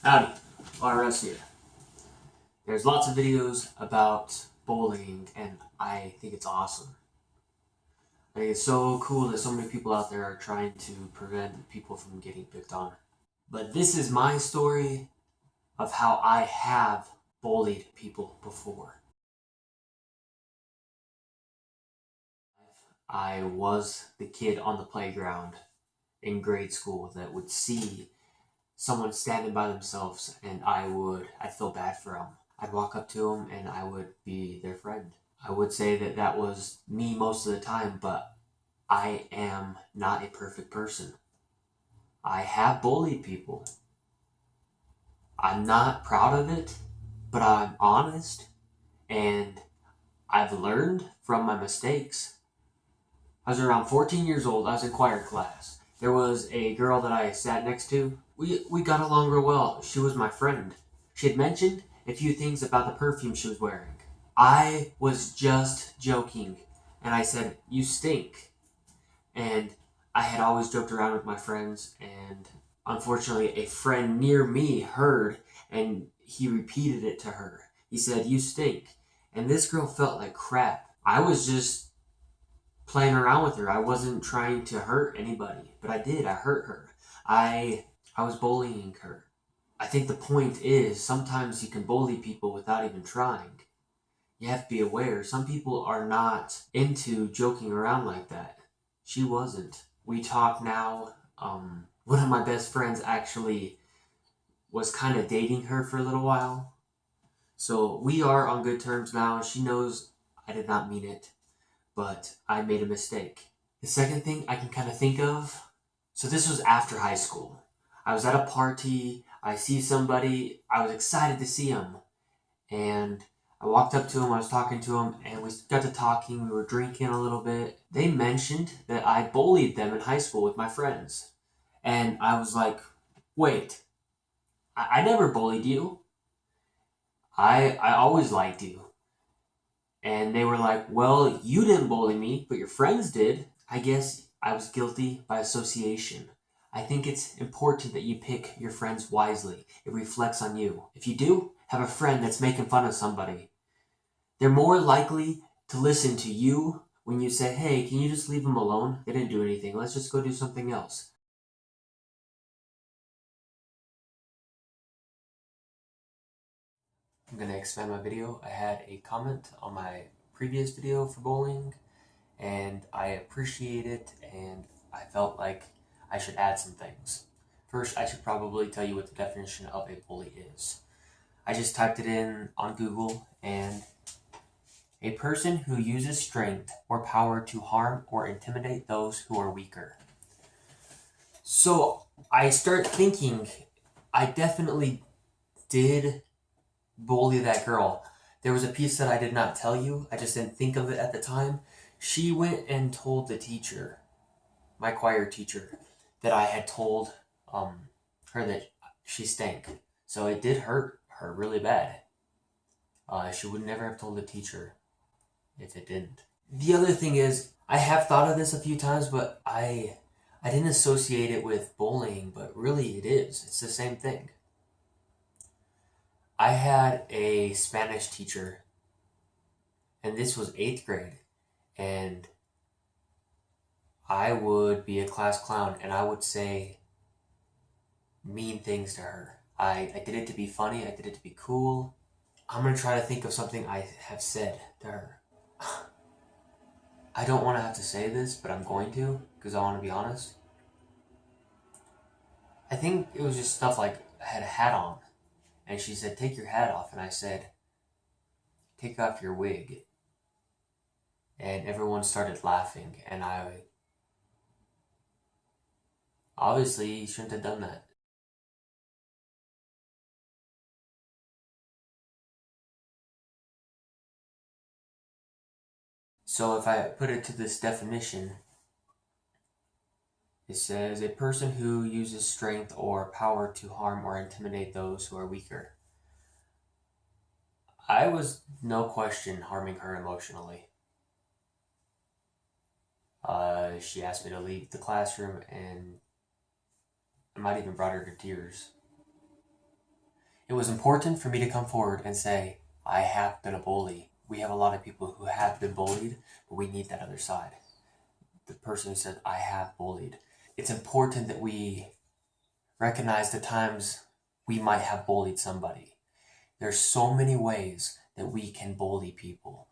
Howdy, russ here. There's lots of videos about bullying, and I think it's awesome. I think it's so cool that so many people out there are trying to prevent people from getting picked on. But this is my story of how I have bullied people before. I was the kid on the playground in grade school that would see someone standing by themselves, and I'd feel bad for them. I'd walk up to them and I would be their friend. I would say that that was me most of the time, but I am not a perfect person. I have bullied people. I'm not proud of it, but I'm honest, and I've learned from my mistakes. I was around 14 years old. I was in choir class. There was a girl that I sat next to. We got along real well. She was my friend. She had mentioned a few things about the perfume she was wearing. I was just joking, and I said, "You stink." And I had always joked around with my friends, and unfortunately, a friend near me heard, and he repeated it to her. He said, "You stink." And this girl felt like crap. I was just playing around with her. I wasn't trying to hurt anybody, but I did. I hurt her. I was bullying her. I think the point is sometimes you can bully people without even trying. You have to be aware. Some people are not into joking around like that. She wasn't. We talk now. One of my best friends actually was kind of dating her for a little while. So we are on good terms now. She knows I did not mean it, but I made a mistake. The second thing I can kind of think of, so this was after high school. I was at a party. I see somebody. I was excited to see him. And I walked up to him, I was talking to him, and we got to talking. We were drinking a little bit. They mentioned that I bullied them in high school with my friends. And I was like, wait, I never bullied you. I always liked you. And they were like, well, you didn't bully me, but your friends did. I guess I was guilty by association. I think it's important that you pick your friends wisely. It reflects on you. If you do have a friend that's making fun of somebody, they're more likely to listen to you when you say, hey, can you just leave them alone? They didn't do anything. Let's just go do something else. I'm going to expand my video. I had a comment on my previous video for bullying, and I appreciate it, and I felt like I should add some things. First, I should probably tell you what the definition of a bully is. I just typed it in on Google, and a person who uses strength or power to harm or intimidate those who are weaker. So I start thinking, I definitely did bully that girl. There was a piece that I did not tell you, I just didn't think of it at the time. She went and told the teacher, my choir teacher, that I had told her that she stank. So it did hurt her really bad. She would never have told the teacher if it didn't. The other thing is, I have thought of this a few times, but I didn't associate it with bullying, but really it is. It's the same thing. I had a Spanish teacher, and this was 8th grade, and I would be a class clown, and I would say mean things to her. I did it to be funny, I did it to be cool. I'm going to try to think of something I have said to her. I don't want to have to say this, but I'm going to, because I want to be honest. I think it was just stuff like I had a hat on, and she said, take your hat off, and I said, take off your wig. And everyone started laughing, and I obviously shouldn't have done that. So if I put it to this definition, it says a person who uses strength or power to harm or intimidate those who are weaker. I was, no question, harming her emotionally. She asked me to leave the classroom, and I might even brought her to tears. It was important for me to come forward and say, I have been a bully. We have a lot of people who have been bullied, but we need that other side. The person who said, I have bullied. It's important that we recognize the times we might have bullied somebody. There's so many ways that we can bully people.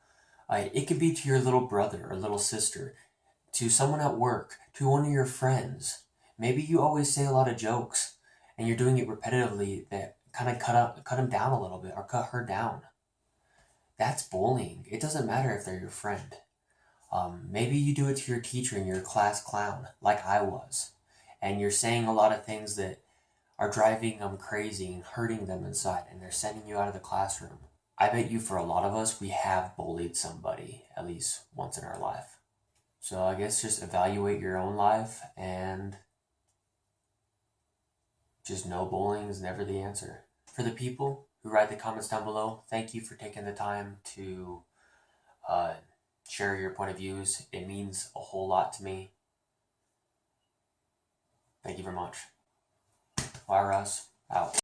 It could be to your little brother or little sister, to someone at work, to one of your friends. Maybe you always say a lot of jokes and you're doing it repetitively that kind of cut him down a little bit or cut her down. That's bullying. It doesn't matter if they're your friend. Maybe you do it to your teacher and you're a class clown, like I was, and you're saying a lot of things that are driving them crazy and hurting them inside, and they're sending you out of the classroom. I bet you for a lot of us, we have bullied somebody at least once in our life. So I guess just evaluate your own life and just know bullying is never the answer. For the people who write the comments down below, thank you for taking the time to share your point of views. It means a whole lot to me. Thank you very much. Bye, Russ. Out.